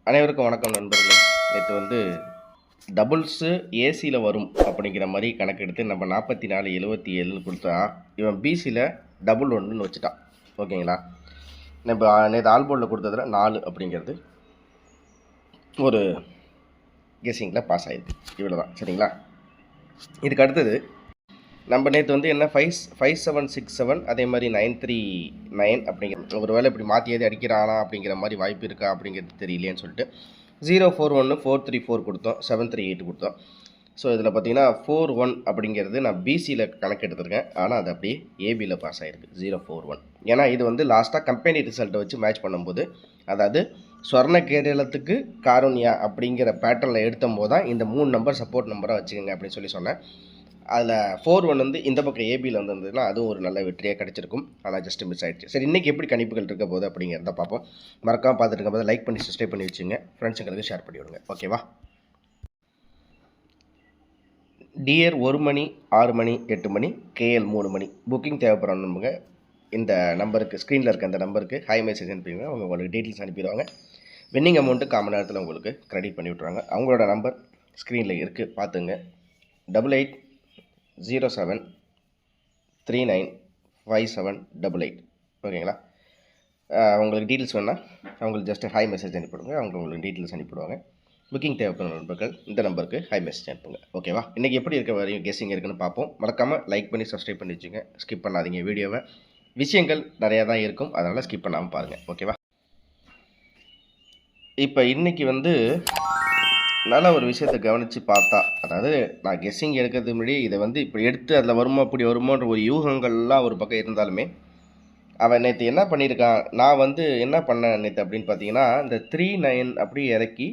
அனைவருக்கும் வணக்கம் நண்பர்களே. நேற்று வந்து டபுள்ஸு ஏசியில் வரும் அப்படிங்கிற மாதிரி கணக்கெடுத்து நம்ம 44-77 கொடுத்தா இவன் பிசியில் டபுள் ஒன்றுன்னு வச்சுட்டான். ஓகேங்களா? நம்ம நேற்று ஆல்போர்டில் கொடுத்ததில் 4 அப்படிங்கிறது ஒரு கெஸிங்கில் பாஸ் ஆகிடுது. இவ்வளோ தான். சரிங்களா? இதுக்கு அடுத்தது நம்ம நேற்று வந்து என்ன 5767 அதே மாதிரி 939 அப்படிங்கிற ஒரு வேளை இப்படி மாற்றி எது அடிக்கிறானா அப்படிங்கிற மாதிரி வாய்ப்பு இருக்கா அப்படிங்கிறது தெரியலேன்னு சொல்லிட்டு 041 434 கொடுத்தோம், 738 கொடுத்தோம். ஸோ இதில் பார்த்தீங்கன்னா 41 அப்படிங்கிறது நான் பிசியில் கணக்கு எடுத்துருக்கேன். ஆனால் அது அப்படியே ஏபியில் பாஸ் ஆகிருக்கு 041. ஏன்னா இது வந்து லாஸ்ட்டாக கம்பெனி ரிசல்ட்டை வச்சு மேட்ச் பண்ணும்போது, அதாவது ஸ்வர்ண கேரளத்துக்கு காருண்யா அப்படிங்கிற பேட்டர்னில் எடுத்தும் போது தான் இந்த 3 நம்பர் சப்போர்ட் நம்பராக வச்சுக்கோங்க அப்படின்னு சொல்லி சொன்னேன். அதில் 41 வந்து இந்த பக்கம் ஏபியில் வந்துருந்ததுன்னா அதுவும் ஒரு நல்ல வெற்றியாக கிடச்சிருக்கும். ஆனால் ஜஸ்ட் மிஸ் ஆகிடுச்சு. சரி, இன்றைக்கி எப்படி கணிப்புகள் இருக்க போகுது அப்படிங்கிறத பார்ப்போம். மறக்காமல் பார்த்துட்டு இருக்கும் போது லைக் பண்ணி சப்ஸ்கிரைப் பண்ணி வச்சுங்க, ஃப்ரெண்ட்ஸுங்களுக்கு ஷேர் பண்ணி விடுங்க. ஓகேவா? டிஆர் 1 மணி, 6 மணி, 8 மணி, கேஎல் 3 மணி புக்கிங் தேவைப்படுற நம்புங்க இந்த நம்பருக்கு, ஸ்க்ரீனில் இருக்க அந்த நம்பருக்கு ஹை மெசேஜ் அனுப்பிடுங்க. அவங்க உங்களுக்கு டீட்டெயில்ஸ் அனுப்பிடுவாங்க. வின்னிங் அமௌண்ட்டு காமன் நேரத்தில் உங்களுக்கு கிரெடிட் பண்ணி விட்ருவாங்க. அவங்களோட நம்பர் ஸ்க்ரீனில் இருக்குது, பார்த்துங்க. 8807395788. ஓகேங்களா? உங்களுக்கு டீட்டெயில்ஸ் வேணால் அவங்களுக்கு ஜஸ்ட்டு ஹை மெசேஜ் அனுப்பிவிடுங்க. அவங்க உங்களுக்கு டீட்டெயில்ஸ் அனுப்பிவிடுவாங்க. புக்கிங் தேவைப்படும் நண்பர்கள் இந்த நம்பருக்கு ஹை மெசேஜ் அனுப்புங்க. ஓகேவா? இன்றைக்கி எப்படி இருக்க வரையும் கெஸிங் இருக்குன்னு பார்ப்போம். மறக்காமல் லைக் பண்ணி சப்ஸ்கிரைப் பண்ணி வச்சுங்க. ஸ்கிப் பண்ணாதீங்க வீடியோவை. விஷயங்கள் நிறையா தான் இருக்கும், அதனால் ஸ்கிப் பண்ணாமல் பாருங்கள். ஓகேவா? இப்போ இன்றைக்கி வந்து நல்ல ஒரு விஷயத்தை கவனித்து பார்த்தா, அதாவது நான் கெஸ்ஸிங் எடுக்கிறதுக்கு முன்னாடி இதை வந்து இப்படி எடுத்து அதில் வருமா இப்படி வருமோன்ற ஒரு யூகங்கள்லாம் ஒரு பக்கம் இருந்தாலுமே, அவன் நேற்று என்ன பண்ணியிருக்கான், நான் வந்து என்ன பண்ணேன் நேற்று அப்படின்னு பார்த்தீங்கன்னா, இந்த 39 அப்படி இறக்கி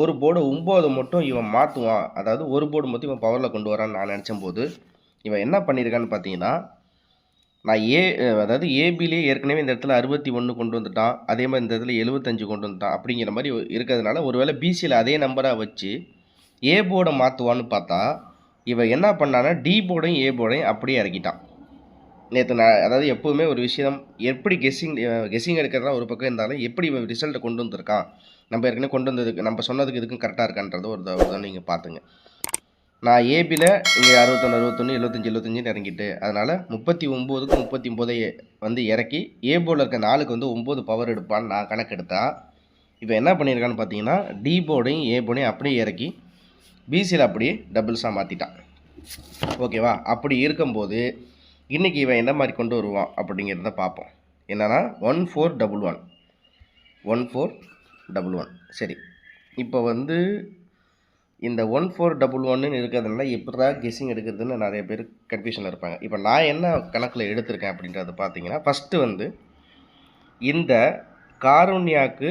ஒரு போர்டு 9 மட்டும் இவன் மாற்றுவான், அதாவது ஒரு போர்டு மட்டும் இவன் பவரில் கொண்டு வரான்னு நான் நினச்ச போது, இவன் என்ன பண்ணியிருக்கான்னு பார்த்தீங்கன்னா, நான் அதாவது ஏபிலே ஏற்கனவே இந்த இடத்துல 61 கொண்டு வந்துட்டான், அதே மாதிரி இந்த இடத்துல 75 கொண்டு வந்துட்டான் அப்படிங்கிற மாதிரி இருக்கிறதுனால, ஒருவேளை பிசியில் அதே நம்பராக வச்சு ஏ போர்டை மாற்றுவான்னு பார்த்தா, இவன் என்ன பண்ணான்னா டி போர்டையும் ஏ போர்டையும் அப்படியே இறக்கிட்டான் நேற்று. நான் அதாவது எப்போவுமே ஒரு விஷயம் எப்படி கெஸ்ஸிங் எடுக்கிறதா ஒரு பக்கம் இருந்தாலும், எப்படி இவன் ரிசல்ட்டை கொண்டு வந்திருக்கான், நம்ம ஏற்கனவே கொண்டு வந்ததுக்கு நம்ம சொன்னதுக்கு இதுக்கும் கரெக்டாக இருக்கான்றது ஒரு நீங்கள் பார்த்துங்க. நான் ஏபியில் இங்கே 61 61 75 75 இறங்கிட்டு, அதனால் 39க்கு 39 வந்து இறக்கி ஏ போர்டில் இருக்க 4க்கு வந்து 9 பவர் எடுப்பான்னு நான் கணக்கெடுத்தா, இப்போ என்ன பண்ணியிருக்கான்னு பார்த்தீங்கன்னா, டி போர்டையும் ஏ போர்டையும் அப்படியே இறக்கி பிசியில் அப்படியே டபுள்ஸாக மாற்றிட்டான். ஓகேவா? அப்படி இருக்கும்போது இன்றைக்கி இவன் என்ன மாதிரி கொண்டு வருவான் அப்படிங்கிறத பார்ப்போம். என்னென்னா 1411 1411. சரி, இப்போ வந்து இந்த 1411 இருக்கிறதுனால எப்படா கெஸ்ஸிங் எடுக்கிறதுன்னு நிறைய பேர் கன்ஃபியூஷனில் இருப்பாங்க. இப்போ நான் என்ன கணக்கில் எடுத்திருக்கேன் அப்படின்றத பார்த்தீங்கன்னா, ஃபஸ்ட்டு வந்து இந்த காருண்யாவுக்கு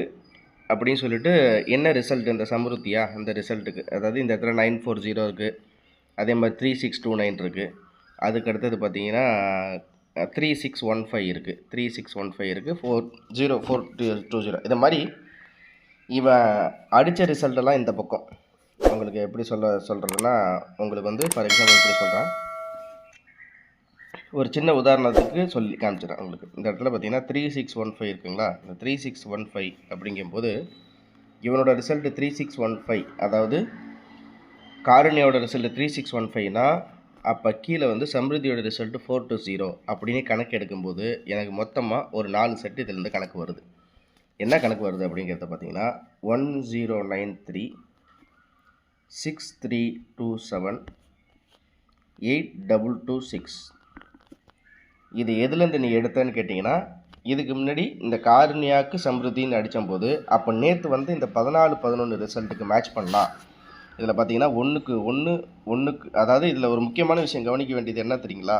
அப்படின்னு சொல்லிட்டு என்ன ரிசல்ட், இந்த சம்ருத்தியா அந்த ரிசல்ட்டுக்கு, அதாவது இந்த இடத்துல 940 இருக்குது, அதே மாதிரி 3629 இருக்குது, அதுக்கு அடுத்தது பார்த்தீங்கன்னா 3615 இருக்குது, 3615 இருக்குது, 40420. இதை மாதிரி இவன் அடித்த ரிசல்ட்டெல்லாம் இந்த பக்கம் உங்களுக்கு எப்படி சொல்கிறதுன்னா, உங்களுக்கு வந்து ஃபார் எக்ஸாம்பிள் எப்படி சொல்கிறேன், ஒரு சின்ன உதாரணத்துக்கு சொல்லி காமிச்சிடறேன் உங்களுக்கு. இந்த இடத்துல பார்த்தீங்கன்னா 3615 இருக்குங்களா? இந்த 3615 அப்படிங்கும்போது இவனோட ரிசல்ட்டு 3615, அதாவது காருண்யாவோட ரிசல்ட்டு 3615னா, அப்போ கீழே வந்து சம்ருதியோட ரிசல்ட்டு 420 அப்படின்னு கணக்கு எடுக்கும்போது எனக்கு மொத்தமாக ஒரு 4 செட்டு இதிலேருந்து கணக்கு வருது. என்ன கணக்கு வருது அப்படிங்கிறத பார்த்தீங்கன்னா 1093 6327 8226. இது எதுலேருந்து நீ எடுத்தேன்னு கேட்டிங்கன்னா, இதுக்கு முன்னாடி இந்த காருண்யாவுக்கு சம்ருத்தின்னு அடித்தபோது அப்போ நேற்று வந்து இந்த 14-11 ரிசல்ட்டுக்கு மேட்ச் பண்ணலாம். இதில் பார்த்தீங்கன்னா 1க்கு அதாவது இதில் ஒரு முக்கியமான விஷயம் கவனிக்க வேண்டியது என்ன தெரியுங்களா,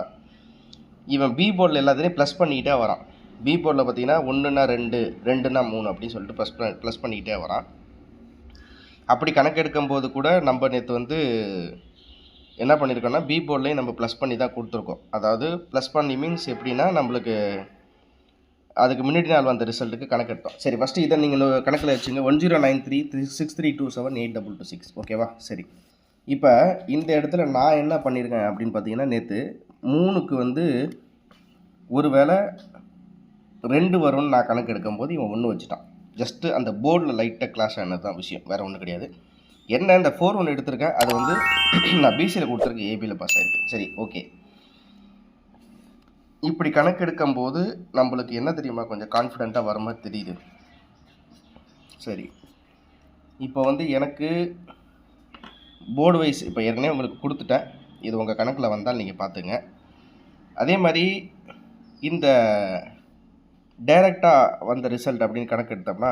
இவன் பி போர்டில் எல்லாத்தையும் ப்ளஸ் பண்ணிக்கிட்டே வரான். பி போர்டில் பார்த்தீங்கன்னா 1னா 2 2னா 3 அப்படின்னு சொல்லிட்டு ப்ளஸ் பண்ணிக்கிட்டே வரான். அப்படி கணக்கெடுக்கும் போது கூட நம்ம நேற்று வந்து என்ன பண்ணியிருக்கோம்னா, பி போர்ட்லேயும் நம்ம ப்ளஸ் பண்ணி தான் கொடுத்துருக்கோம். அதாவது ப்ளஸ் பண்ணி மீன்ஸ் எப்படின்னா, நம்மளுக்கு அதுக்கு முன்னாடி நாள் வந்த ரிசல்ட்டுக்கு கணக்கெடுத்தோம். சரி, ஃபஸ்ட்டு இதை நீங்கள் கணக்கில் வச்சுங்க. 1093 6327 8226. ஓகேவா? சரி, இப்போ இந்த இடத்துல நான் என்ன பண்ணியிருக்கேன் அப்படின்னு பார்த்தீங்கன்னா, நேற்று 3க்கு வந்து ஒரு வேளை 2 வரும்னு நான் கணக்கு எடுக்கும்போது இவன் 1 வச்சுட்டான். ஜஸ்ட்டு அந்த போர்டில் லைட்டாக கிளாஷ் ஆனது தான் விஷயம், வேறு ஒன்றும் கிடையாது. என்ன இந்த 4-1 எடுத்திருக்கேன், அது வந்து நான் பிசியில் கொடுத்துருக்கேன், ஏபியில் பாஸ் ஆகிருக்கு. சரி, ஓகே. இப்படி கணக்கு எடுக்கும்போது நம்மளுக்கு என்ன தெரியுமா, கொஞ்சம் கான்ஃபிடெண்ட்டாக வர மாதிரி தெரியுது. சரி, இப்போ வந்து எனக்கு போர்டு வைஸ் இப்போ ஏற்கனவே உங்களுக்கு கொடுத்துட்டேன், இது உங்கள் கணக்கில் வந்தால் நீங்கள் பார்த்துங்க. அதே மாதிரி இந்த டைரெக்டாக வந்த ரிசல்ட் அப்படின்னு கணக்கு எடுத்தோம்னா,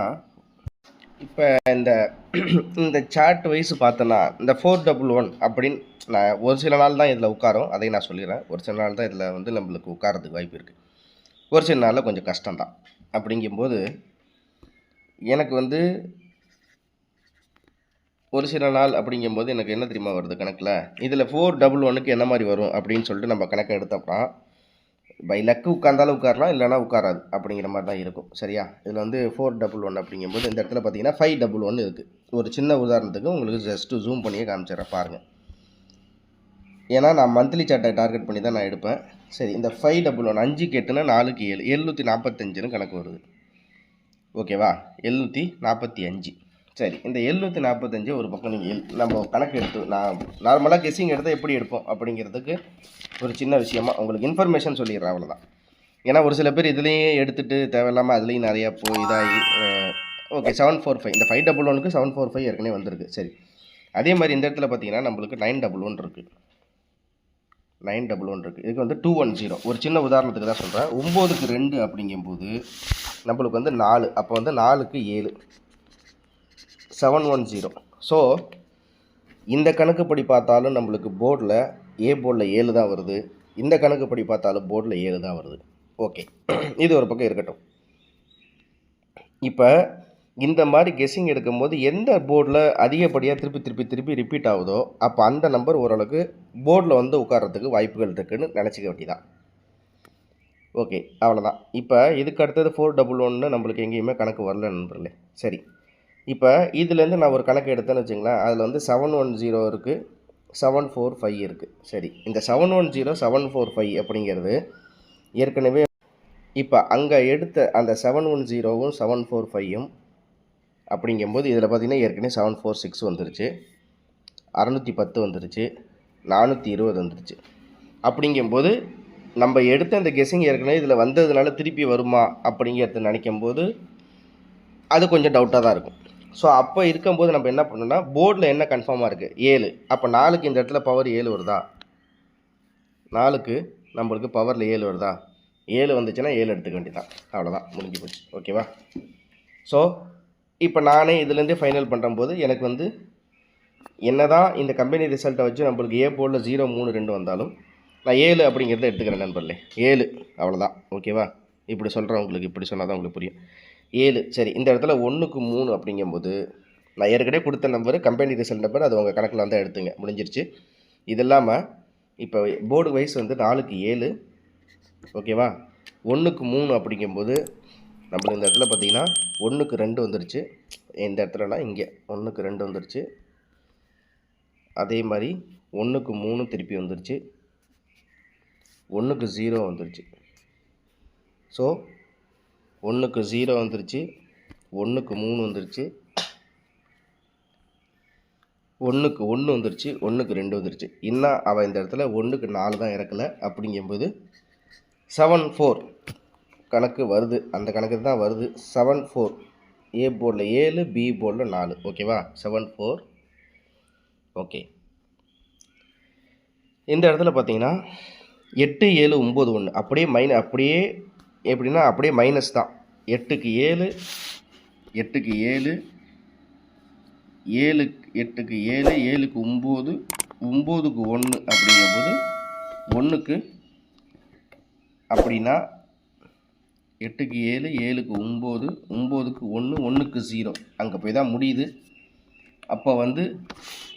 இப்போ இந்த சார்ட் வைஸ் பார்த்தோன்னா இந்த 411 அப்படின்னு நான் ஒரு சில நாள் தான் இதில் உட்காரும், அதையும் நான் சொல்லிடுறேன். ஒரு சில நாள் தான் இதில் வந்து நம்மளுக்கு உட்காரத்துக்கு வாய்ப்பு இருக்குது, ஒரு சில நாளில் கொஞ்சம் கஷ்டம்தான். அப்படிங்கும்போது எனக்கு வந்து ஒரு சில நாள் அப்படிங்கும்போது எனக்கு என்ன தெரியுமா வருது கணக்கில், இதில் 411க்கு என்ன மாதிரி வரும் அப்படின்னு சொல்லிட்டு நம்ம கணக்கை எடுத்தோம்னா, பை லக்கு உட்காந்தாலும் உட்காரலாம், இல்லைனா உட்காராது அப்படிங்கிற மாதிரி தான் இருக்கும். சரியா, இதில் வந்து 411 அப்படிங்கும்போது இந்த இடத்துல பார்த்தீங்கன்னா 511 இருக்குது. ஒரு சின்ன உதாரணத்துக்கு உங்களுக்கு ஜஸ்ட்டு ஜூம் பண்ணியே காமிச்சிடறேன் பாருங்கள். ஏன்னா நான் மந்த்லி சார்ட்டை டார்கெட் பண்ணி தான் நான் எடுப்பேன். சரி, இந்த 511 5க்கு 8னா 4க்கு 7 745ன்னு கணக்கு வருது. ஓகேவா, 745. சரி, இந்த 745 ஒரு பக்கம் நீங்கள் நம்ம கணக்கு எடுத்து நான் நார்மலாக கெஸ்ஸிங் எடுத்தால் எப்படி எடுப்போம் அப்படிங்கிறதுக்கு ஒரு சின்ன விஷயமா உங்களுக்கு இன்ஃபர்மேஷன் சொல்லிடுறேன், அவ்வளோதான். ஏன்னா ஒரு சில பேர் இதுலேயும் எடுத்துகிட்டு தேவையில்லாமல் அதுலேயும் நிறையா இதாகி ஓகே 745 இந்த 511க்கு 745 ஏற்கனவே வந்திருக்கு. சரி, அதே மாதிரி இந்த இடத்துல பார்த்தீங்கன்னா நம்மளுக்கு 911 இருக்குது. 911 இருக்குது. இதுக்கு வந்து 210. ஒரு சின்ன உதாரணத்துக்கு தான் சொல்கிறேன். 9க்கு 2 அப்படிங்கும்போது நம்மளுக்கு வந்து 4, அப்போ வந்து 4க்கு 7 710. ஸோ இந்த கணக்குப்படி பார்த்தாலும் நம்மளுக்கு போர்டில் போர்டில் 7 தான் வருது, இந்த கணக்குப்படி பார்த்தாலும் போர்டில் 7 தான் வருது. ஓகே, இது ஒரு பக்கம் இருக்கட்டும். இப்போ இந்த மாதிரி கெஸ்ஸிங் எடுக்கும்போது எந்த போர்டில் அதிகப்படியாக திருப்பி ரிப்பீட் ஆகுதோ அப்போ அந்த நம்பர் ஓரளவுக்கு போர்டில் வந்து உட்கார்றதுக்கு வாய்ப்புகள் இருக்குதுன்னு நினச்சிக்க வேண்டியதான். ஓகே, அவ்வளோதான். இப்போ இதுக்கு அடுத்தது 411 நம்மளுக்கு எங்கேயுமே கணக்கு வரல நண்பர்களே. சரி, இப்போ இதுலேருந்து நான் ஒரு கணக்கு எடுத்தேன்னு வச்சுங்களேன், அதில் வந்து 710 இருக்குது, 745 இருக்குது. சரி, இந்த 710 745 அப்படிங்கிறது ஏற்கனவே இப்போ அங்கே எடுத்த அந்த 710ம் 745ம் அப்படிங்கும்போது இதில் பார்த்திங்கன்னா ஏற்கனவே 746 வந்துருச்சு, 610 வந்துருச்சு, 420 வந்துருச்சு. அப்படிங்கும்போது நம்ம எடுத்த இந்த கெஸ்ஸிங் ஏற்கனவே இதில் வந்ததுனால திருப்பி வருமா அப்படிங்கிறது நினைக்கும்போது அது கொஞ்சம் டவுட்டாக தான் இருக்கும். ஸோ அப்போ இருக்கும்போது நம்ம என்ன பண்ணணும்னா, போர்டில் என்ன கன்ஃபார்மாக இருக்குது 7, அப்போ 4க்கு இந்த இடத்துல பவர் 7 வருதா, 4க்கு நம்மளுக்கு பவரில் 7 வருதா, 7 வந்துச்சுன்னா 7 எடுத்துக்க வேண்டியதான், அவ்வளோதான், முடிஞ்சு போச்சு. ஓகேவா. ஸோ இப்போ நானே இதுலேருந்தே ஃபைனல் பண்ணும்போது எனக்கு வந்து என்ன தான் இந்த கம்பெனி ரிசல்ட்டை வச்சு நம்மளுக்கு போர்டில் 0 3 2 வந்தாலும் நான் 7 அப்படிங்கிறத எடுத்துக்கிறேன் நண்பர்களே. 7 அவ்வளோதான். ஓகேவா, இப்படி சொல்கிறேன் உங்களுக்கு, இப்படி சொன்னால் தான் உங்களுக்கு புரியும். 7. சரி, இந்த இடத்துல 1க்கு 3 அப்படிங்கும்போது நான் ஏற்கனவே கொடுத்த நம்பரு கம்பெனி ரிசல்ட் நம்பர், அது உங்கள் கணக்கில் வந்தால் எடுத்துங்க, முடிஞ்சிருச்சு. இது இல்லாமல் இப்போ போர்டு வைஸ் வந்து 4க்கு 7. ஓகேவா, 1க்கு 3 அப்படிங்கும்போது நம்மளுக்கு இந்த இடத்துல பார்த்திங்கன்னா 1க்கு 2 வந்துருச்சு. இந்த இடத்துலனா இங்கே 1க்கு 2 வந்துருச்சு. அதே மாதிரி 1க்கு 3 திருப்பி வந்துருச்சு, 1க்கு 0 வந்துருச்சு. ஸோ 1க்கு 0 வந்துருச்சு, 1க்கு 3 வந்துருச்சு, 1க்கு 1 வந்துருச்சு, 1க்கு 2 வந்துருச்சு. இன்னும் அவள் இந்த இடத்துல 1க்கு 4 தான் இறக்கலை. அப்படிங்கும்போது 74 கணக்கு வருது, அந்த கணக்கு தான் வருது. 74 போர்டில் 7, பி போர்டில் 4. ஓகேவா, 74. ஓகே, இந்த இடத்துல பார்த்தீங்கன்னா 8 7 9 1 அப்படியே அப்படியே எப்படின்னா அப்படியே மைனஸ் தான். 8க்கு 7 8க்கு 7 7 8க்கு 7 7க்கு 9 9க்கு 1 அப்படிங்கும்போது 1க்கு அப்படின்னா 8க்கு 7 7க்கு 9 9க்கு 1 1க்கு 0 அங்கே போய் தான் முடியுது. அப்போ வந்து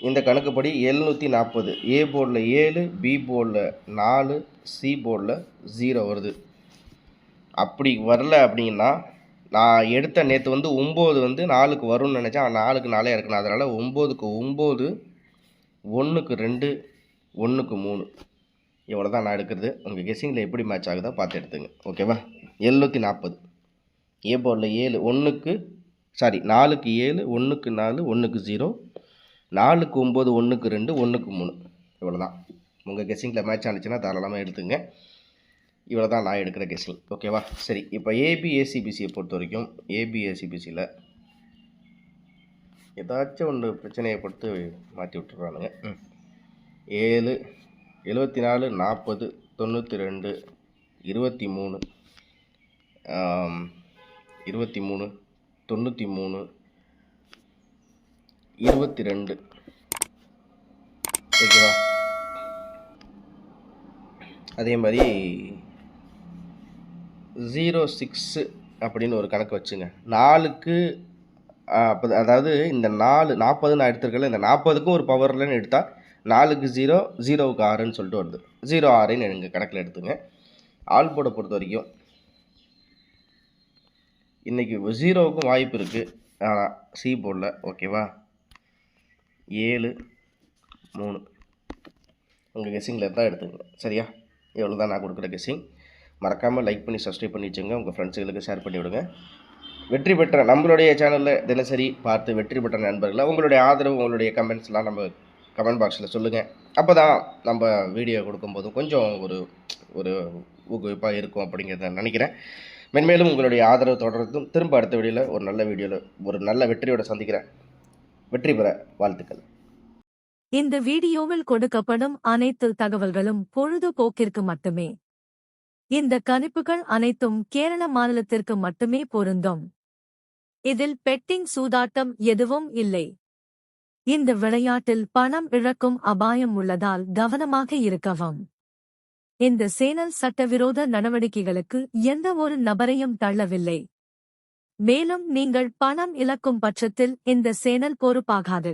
இந்த கணக்குப்படி 740 போர்டில் 7, பி போர்டில் 4, சி போர்டில் 0 வருது. அப்படி வரல அப்படின்னா நான் எடுத்த நேற்று வந்து 9 வந்து 4க்கு வரும்னு நினச்சேன், 4க்கு 4 இருக்கணும். அதனால் 9க்கு 9 1க்கு 2 1க்கு 3 இவ்வளோ தான் நான் எடுக்கிறது. உங்கள் கெஸ்ஸிங்கில் எப்படி மேட்ச் ஆகுதோ பார்த்து எடுத்துங்க. ஓகேவா, 740 போர்டில் 7 1க்கு சாரி 4க்கு 7, 1க்கு 4, 1க்கு 0, 4க்கு 9, 1க்கு 2, 1க்கு 3. இவ்வளோதான். உங்கள் கெஸ்ஸிங்கில் மேட்ச் ஆனிச்சுன்னா தாராளமாக எடுத்துங்க. இவ்வளோ தான் நான் எடுக்கிற கெஸ்ஸிங். ஓகேவா? சரி, இப்போ ஏபிஏசிபிசியை பொறுத்த வரைக்கும் ஏபிஏசிபிசியில் ஏதாச்சும் ஒன்று பிரச்சனையை பொறுத்து மாற்றி விட்டுறானுங்க. 7, 74, 40, 92, 23, 23, 93, 22. ஓகேவா? அதே மாதிரி 06 அப்படின்னு ஒரு கணக்கு வச்சுங்க. 4க்கு அப்போ அதாவது இந்த 40 நான் எடுத்துருக்கல, இந்த 40க்கும் ஒரு பவர்லன்னு எடுத்தால் 4க்கு 0, 0க்கு 6ன்னு சொல்லிட்டு வருது. 0 6ன்னு எங்கள் கணக்கில் எடுத்துங்க. ஆல் போர்டை பொறுத்த வரைக்கும் இன்றைக்கி 0க்கும் வாய்ப்பு இருக்குது, ஆனால் சி போர்டில். ஓகேவா? 7, 3 உங்கள் கெஸ்ஸிங்கில் தான் எடுத்துங்க. சரியா? எவ்வளோ தான் நான் கொடுக்குற கெஸ்ஸிங். மறக்காமல் லைக் பண்ணி சப்ஸ்கிரைப் பண்ணி வச்சுங்க. உங்கள் ஃப்ரெண்ட்ஸுகளுக்கு ஷேர் பண்ணி விடுங்க. வெற்றி பெற்ற நம்மளுடைய சேனலில் தினசரி பார்த்து வெற்றி பெற்ற நண்பர்களை உங்களுடைய ஆதரவு, உங்களுடைய கமெண்ட்ஸ்லாம் நம்ம கமெண்ட் பாக்ஸில் சொல்லுங்கள். அப்போ தான் நம்ம வீடியோ கொடுக்கும்போதும் கொஞ்சம் ஒரு ஊக்குவிப்பாக இருக்கும் அப்படிங்கிறத நினைக்கிறேன். மென்மேலும் உங்களுடைய ஆதரவு தொடர்ந்தும் திரும்ப அடுத்த வீடியோவில் ஒரு நல்ல வெற்றியோட சந்திக்கிறேன். வெற்றி பெற வாழ்த்துக்கள். இந்த வீடியோவில் கொடுக்கப்படும் அனைத்து தகவல்களும் பொழுதுபோக்கிற்கு மட்டுமே. இந்த கணிப்புகள் அனைத்தும் கேரள மாநிலத்திற்கு மட்டுமே பொருந்தும். இதில் பெட்டிங் சூதாட்டம் எதுவும் இல்லை. இந்த விளையாட்டில் பணம் இழக்கும் அபாயம் உள்ளதால் கவனமாக இருக்கவும். இந்த சேனல் சட்டவிரோத நடவடிக்கைகளுக்கு எந்த ஒரு நபரையும் தள்ளவில்லை. மேலும் நீங்கள் பணம் இழக்கும் பட்சத்தில் இந்த சேனல் பொறுப்பாகாது.